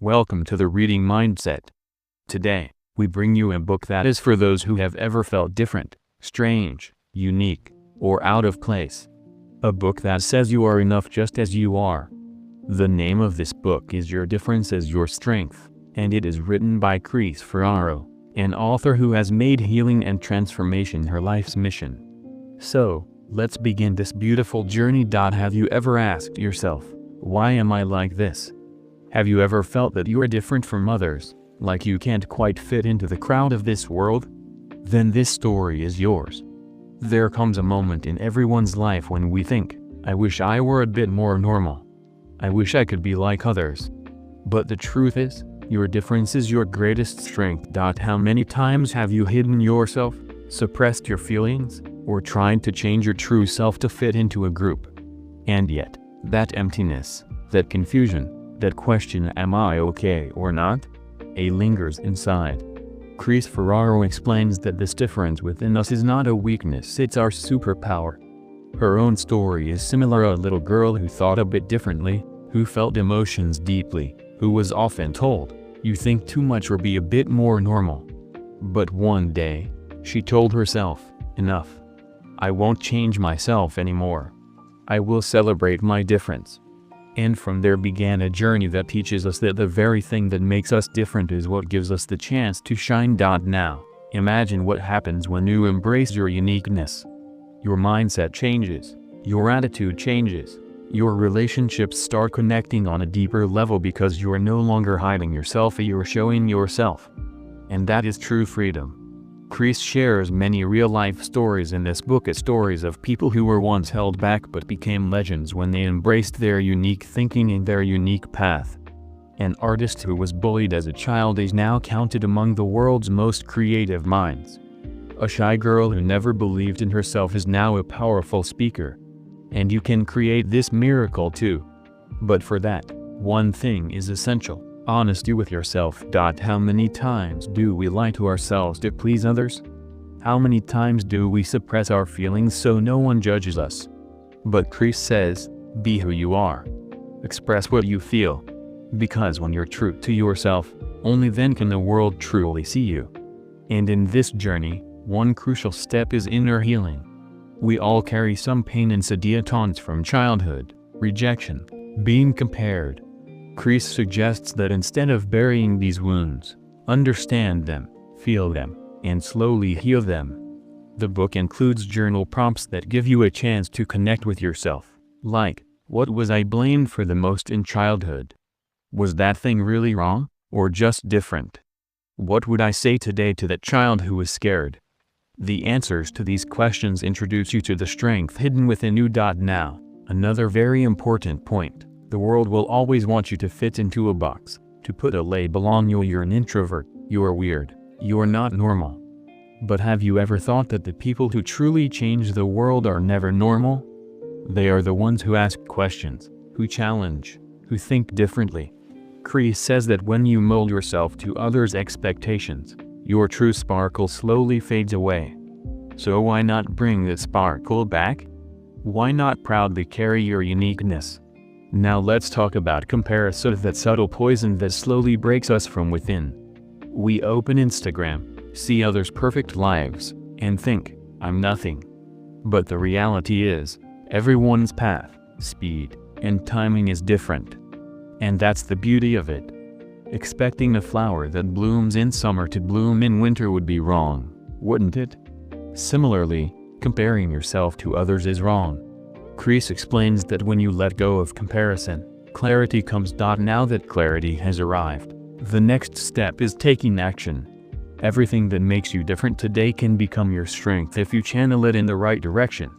Welcome to the Reading Mindset. Today, we bring you a book that is for those who have ever felt different, strange, unique, or out of place. A book that says you are enough just as you are. The name of this book is Your Difference is Your Strength, and it is written by Chris Ferraro, an author who has made healing and transformation her life's mission. So, let's begin this beautiful journey. Have you ever asked yourself, why am I like this? Have you ever felt that you are different from others, like you can't quite fit into the crowd of this world? Then this story is yours. There comes a moment in everyone's life when we think, I wish I were a bit more normal. I wish I could be like others. But the truth is, your difference is your greatest strength. How many times have you hidden yourself, suppressed your feelings, or tried to change your true self to fit into a group? And yet, that emptiness, that confusion, that question, am I okay or not? Lingers inside. Chris Ferraro explains that this difference within us is not a weakness, it's our superpower. Her own story is similar: a little girl who thought a bit differently, who felt emotions deeply, who was often told, you think too much or be a bit more normal. But one day, she told herself, enough. I won't change myself anymore. I will celebrate my difference. And from there began a journey that teaches us that the very thing that makes us different is what gives us the chance to shine. Now, imagine what happens when you embrace your uniqueness. Your mindset changes, your attitude changes, your relationships start connecting on a deeper level because you are no longer hiding yourself, you are showing yourself. And that is true freedom. Chris shares many real-life stories in this book, stories of people who were once held back but became legends when they embraced their unique thinking and their unique path. An artist who was bullied as a child is now counted among the world's most creative minds. A shy girl who never believed in herself is now a powerful speaker. And you can create this miracle too. But for that, one thing is essential: honesty with yourself. How many times do we lie to ourselves to please others? How many times do we suppress our feelings so no one judges us? But Chris says, be who you are. Express what you feel. Because when you're true to yourself, only then can the world truly see you. And in this journey, one crucial step is inner healing. We all carry some pain and sediatons from childhood, rejection, being compared. Chris suggests that instead of burying these wounds, understand them, feel them, and slowly heal them. The book includes journal prompts that give you a chance to connect with yourself, like, what was I blamed for the most in childhood? Was that thing really wrong, or just different? What would I say today to that child who was scared? The answers to these questions introduce you to the strength hidden within you. Now, another very important point. The world will always want you to fit into a box, to put a label on you. You're an introvert, you're weird, you're not normal. But have you ever thought that the people who truly change the world are never normal? They are the ones who ask questions, who challenge, who think differently. Chris says that when you mold yourself to others' expectations, your true sparkle slowly fades away. So why not bring the sparkle back? Why not proudly carry your uniqueness? Now let's talk about comparison, that subtle poison that slowly breaks us from within. We open Instagram, see others' perfect lives, and think, I'm nothing. But the reality is, everyone's path, speed, and timing is different. And that's the beauty of it. Expecting a flower that blooms in summer to bloom in winter would be wrong, wouldn't it? Similarly, comparing yourself to others is wrong. Chris explains that when you let go of comparison, clarity comes. Now that clarity has arrived, the next step is taking action. Everything that makes you different today can become your strength if you channel it in the right direction.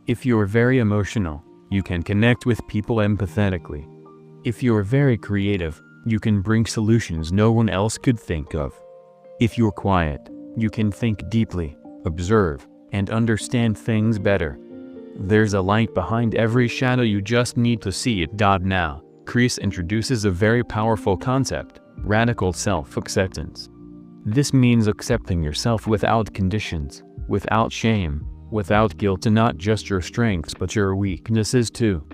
If you're very emotional, you can connect with people empathetically. If you're very creative, you can bring solutions no one else could think of. If you're quiet, you can think deeply, observe, and understand things better. There's a light behind every shadow, you just need to see it. Now, Chris introduces a very powerful concept: radical self-acceptance. This means accepting yourself without conditions, without shame, without guilt, and not just your strengths but your weaknesses too.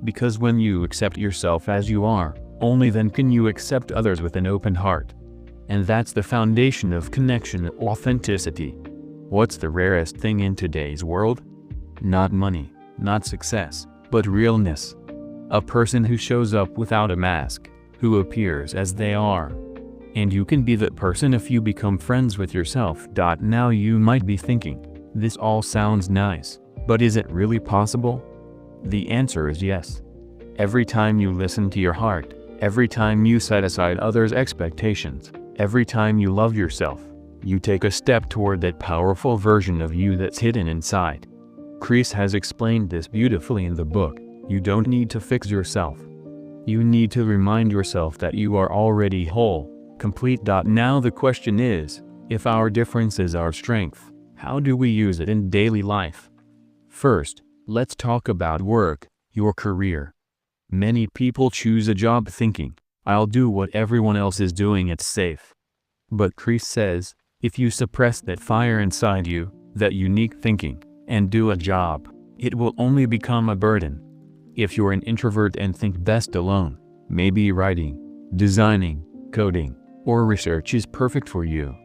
Because when you accept yourself as you are, Only then can you accept others with an open heart. And that's the foundation of connection, authenticity. What's the rarest thing in today's world? Not money, not success, but realness. A person who shows up without a mask, who appears as they are. And you can be that person if you become friends with yourself. Now you might be thinking, this all sounds nice, but is it really possible? The answer is yes. Every time you listen to your heart, every time you set aside others' expectations, every time you love yourself, you take a step toward that powerful version of you that's hidden inside. Chris has explained this beautifully in the book. You don't need to fix yourself. You need to remind yourself that you are already whole, complete. Now the question is, if our difference is our strength, how do we use it in daily life? First, let's talk about work, your career. Many people choose a job thinking, I'll do what everyone else is doing, it's safe. But Chris says, if you suppress that fire inside you, that unique thinking, and do a job, it will only become a burden. If you're an introvert and think best alone, maybe writing, designing, coding, or research is perfect for you.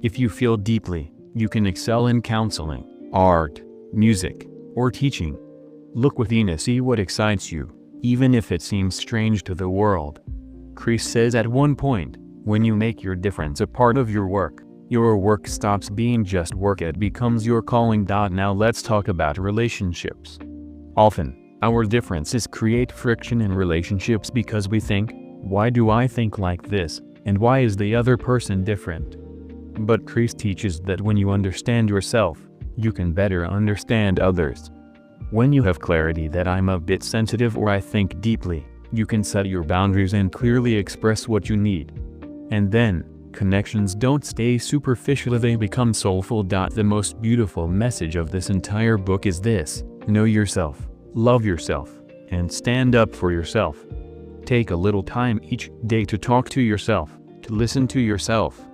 If you feel deeply, you can excel in counseling, art, music, or teaching. Look within and see what excites you, even if it seems strange to the world. Chris says at one point, when you make your difference a part of your work stops being just work, it becomes your calling. Now let's talk about relationships. Often, our differences create friction in relationships because we think, why do I think like this, and why is the other person different? But Chris teaches that when you understand yourself, you can better understand others. When you have clarity that I'm a bit sensitive or I think deeply, you can set your boundaries and clearly express what you need. And then, connections don't stay superficial, they become soulful. The most beautiful message of this entire book is this: know yourself, love yourself, and stand up for yourself. Take a little time each day to talk to yourself, to listen to yourself.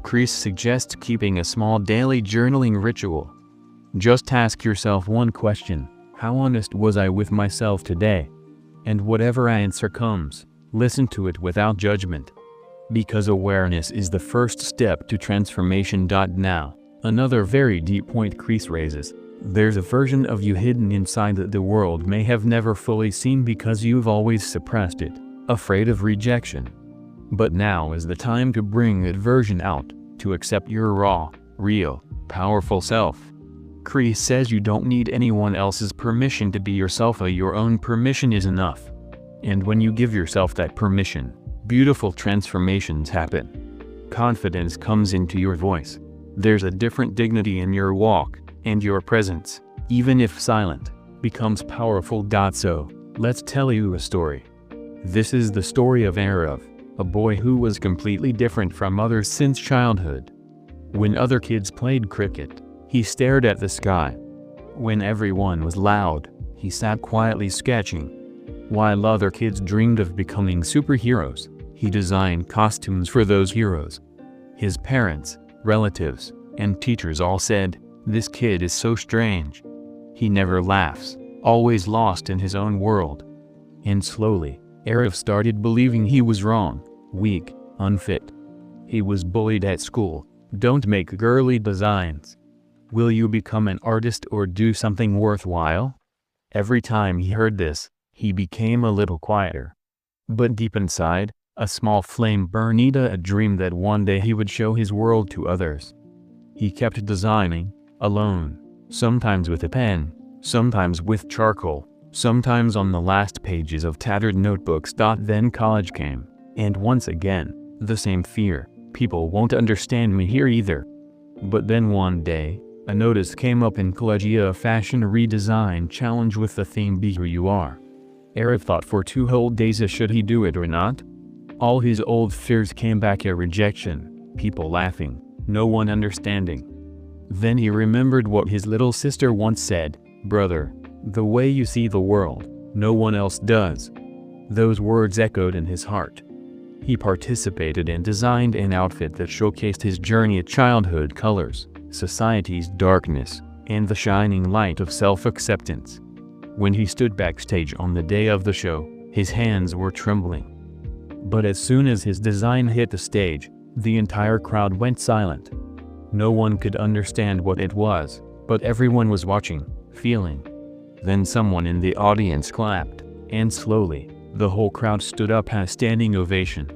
Chris suggests keeping a small daily journaling ritual. Just ask yourself one question: how honest was I with myself today? And whatever answer comes, listen to it without judgment. Because awareness is the first step to transformation. Now, another very deep point Chris raises: there's a version of you hidden inside that the world may have never fully seen because you've always suppressed it, afraid of rejection. But now is the time to bring that version out, to accept your raw, real, powerful self. Chris says you don't need anyone else's permission to be yourself, your own permission is enough. And when you give yourself that permission, beautiful transformations happen. Confidence comes into your voice. There's a different dignity in your walk, and your presence, even if silent, becomes powerful. So, let's tell you a story. This is the story of Arav, a boy who was completely different from others since childhood. When other kids played cricket, he stared at the sky. When everyone was loud, he sat quietly sketching. While other kids dreamed of becoming superheroes, he designed costumes for those heroes. His parents, relatives, and teachers all said, "This kid is so strange. He never laughs, always lost in his own world." And slowly, Arav started believing he was wrong, weak, unfit. He was bullied at school: "Don't make girly designs. Will you become an artist or do something worthwhile?" Every time he heard this, he became a little quieter. But deep inside, a small flame burned, a dream that one day he would show his world to others. He kept designing, alone, sometimes with a pen, sometimes with charcoal, sometimes on the last pages of tattered notebooks. Then college came, and once again, the same fear: people won't understand me here either. But then one day, a notice came up in Collegia, a fashion redesign challenge with the theme "Be Who You Are." Arav thought for 2 whole days, should he do it or not? All his old fears came back: a rejection, people laughing, no one understanding. Then he remembered what his little sister once said: "Brother, the way you see the world, no one else does." Those words echoed in his heart. He participated and designed an outfit that showcased his journey at childhood colors, society's darkness, and the shining light of self-acceptance. When he stood backstage on the day of the show, his hands were trembling. But as soon as his design hit the stage, the entire crowd went silent. No one could understand what it was, but everyone was watching, feeling. Then someone in the audience clapped, and slowly, the whole crowd stood up as standing ovation.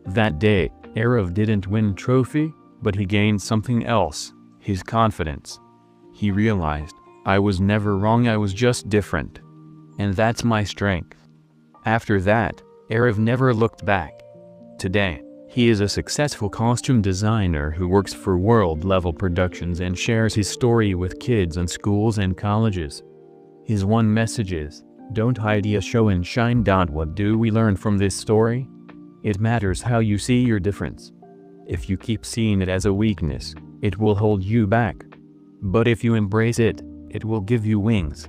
That day, Arav didn't win trophy, but he gained something else, his confidence. He realized, I was never wrong, I was just different. And that's my strength. After that, Arav never looked back. Today, he is a successful costume designer who works for world-level productions and shares his story with kids in schools and colleges. His one message is, don't hide, show and shine. What do we learn from this story? It matters how you see your difference. If you keep seeing it as a weakness, it will hold you back. But if you embrace it, it will give you wings.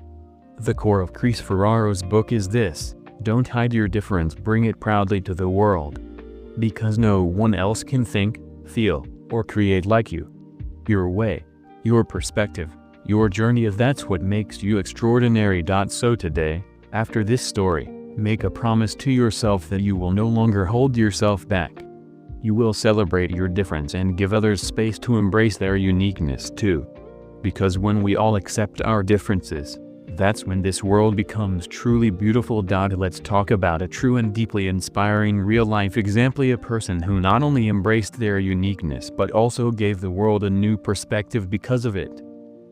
The core of Chris Ferraro's book is this: don't hide your difference, bring it proudly to the world. Because no one else can think, feel, or create like you. Your way, your perspective, your journey, that's what makes you extraordinary. So today, after this story, make a promise to yourself that you will no longer hold yourself back. You will celebrate your difference and give others space to embrace their uniqueness too. Because when we all accept our differences, that's when this world becomes truly beautiful. Let's talk about a true and deeply inspiring real-life example, a person who not only embraced their uniqueness but also gave the world a new perspective because of it.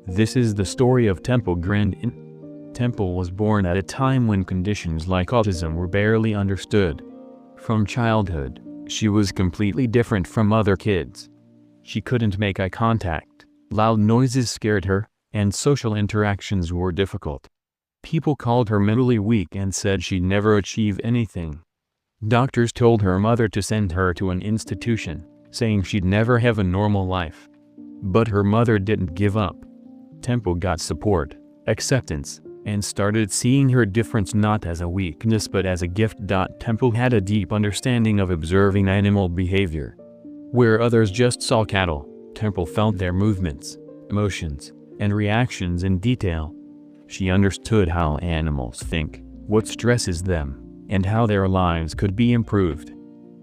This is the story of Temple Grandin. Temple was born at a time when conditions like autism were barely understood. From childhood, she was completely different from other kids. She couldn't make eye contact, loud noises scared her, and social interactions were difficult. People called her mentally weak and said she'd never achieve anything. Doctors told her mother to send her to an institution, saying she'd never have a normal life. But her mother didn't give up. Temple got support, acceptance, and started seeing her difference not as a weakness but as a gift. Temple had a deep understanding of observing animal behavior. Where others just saw cattle, Temple felt their movements, emotions, and reactions in detail. She understood how animals think, what stresses them, and how their lives could be improved.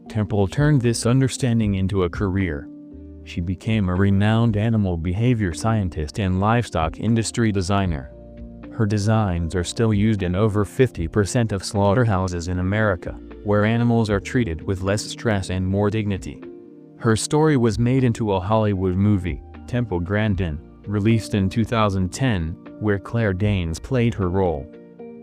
Temple turned this understanding into a career. She became a renowned animal behavior scientist and livestock industry designer. Her designs are still used in over 50% of slaughterhouses in America, where animals are treated with less stress and more dignity. Her story was made into a Hollywood movie, Temple Grandin, released in 2010, where Claire Danes played her role.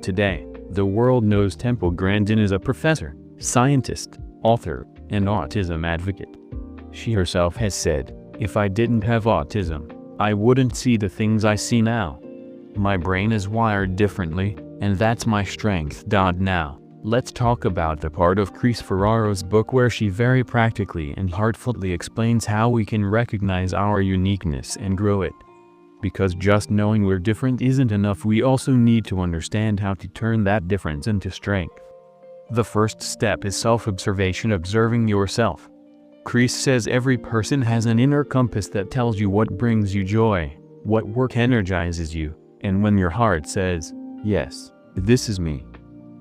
Today, the world knows Temple Grandin is a professor, scientist, author, and autism advocate. She herself has said, "If I didn't have autism, I wouldn't see the things I see now. My brain is wired differently, and that's my strength." Now, let's talk about the part of Chris Ferraro's book where she very practically and heartfully explains how we can recognize our uniqueness and grow it. Because just knowing we're different isn't enough, we also need to understand how to turn that difference into strength. The first step is self-observation, observing yourself. Chris says every person has an inner compass that tells you what brings you joy, what work energizes you, and when your heart says, yes, this is me.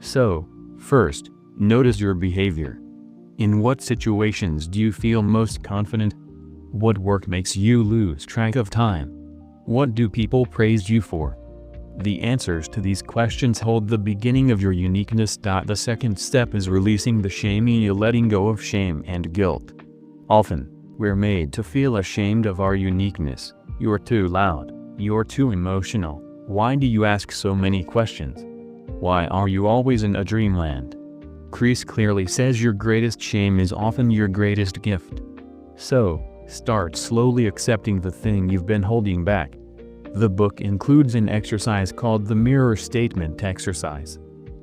So, first, notice your behavior. In what situations do you feel most confident? What work makes you lose track of time? What do people praise you for? The answers to these questions hold the beginning of your uniqueness. The second step is releasing the shame, letting go of shame and guilt. Often, we're made to feel ashamed of our uniqueness. You're too loud. You're too emotional. Why do you ask so many questions? Why are you always in a dreamland? Chris clearly says your greatest shame is often your greatest gift. So, start slowly accepting the thing you've been holding back. The book includes an exercise called the mirror statement exercise.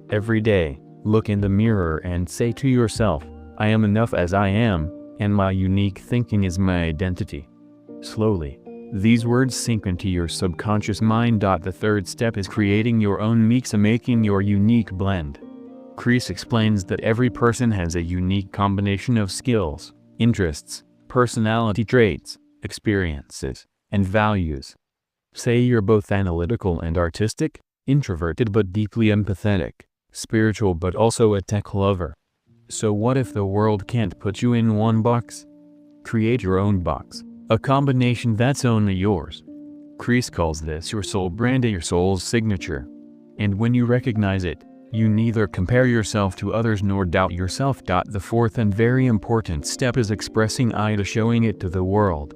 Every day, look in the mirror and say to yourself, I am enough as I am, and my unique thinking is my identity. Slowly, these words sink into your subconscious mind. The third step is creating your own mix, making your unique blend. Chris explains that every person has a unique combination of skills, interests, personality traits, experiences, and values. Say you're both analytical and artistic, introverted but deeply empathetic, spiritual but also a tech lover. So what if the world can't put you in one box? Create your own box, a combination that's only yours. Chris calls this your soul brand, your soul's signature. And when you recognize it, you neither compare yourself to others nor doubt yourself. The fourth and very important step is expressing to showing it to the world.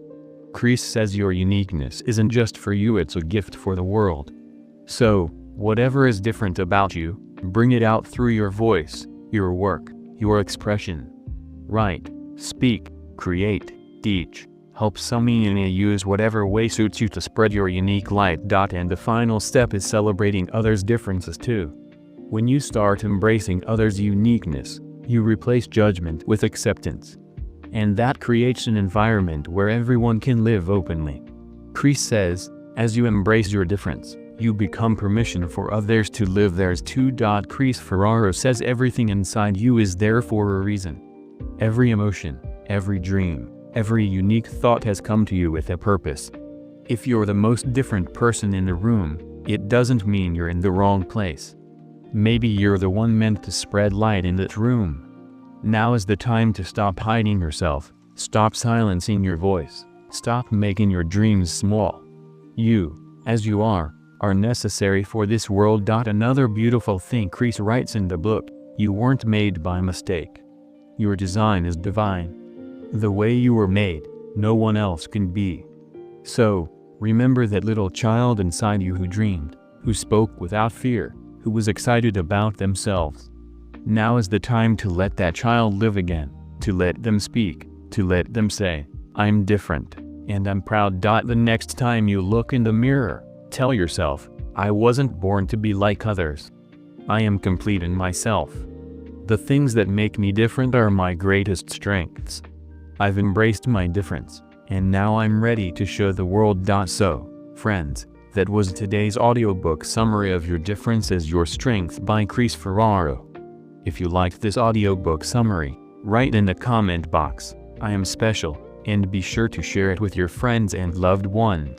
Chris says your uniqueness isn't just for you, it's a gift for the world. So, whatever is different about you, bring it out through your voice, your work, your expression. Write, speak, create, teach, help someone and use whatever way suits you to spread your unique light. And the final step is celebrating others' differences too. When you start embracing others' uniqueness, you replace judgment with acceptance. And that creates an environment where everyone can live openly. Chris says, as you embrace your difference, you become permission for others to live theirs too. Chris Ferraro says everything inside you is there for a reason. Every emotion, every dream, every unique thought has come to you with a purpose. If you're the most different person in the room, it doesn't mean you're in the wrong place. Maybe you're the one meant to spread light in that room. Now is the time to stop hiding yourself, stop silencing your voice, stop making your dreams small. You, as you are necessary for this world. Another beautiful thing Chris writes in the book, you weren't made by mistake. Your design is divine. The way you were made, no one else can be. So, remember that little child inside you who dreamed, who spoke without fear, who was excited about themselves. Now is the time to let that child live again, to let them speak, to let them say, I'm different, and I'm proud. The next time you look in the mirror, tell yourself, I wasn't born to be like others. I am complete in myself. The things that make me different are my greatest strengths. I've embraced my difference, and now I'm ready to show the world. So, friends, that was today's audiobook summary of Your Difference is Your Strength by Chris Ferraro. If you liked this audiobook summary, write in the comment box, I am special, and be sure to share it with your friends and loved ones.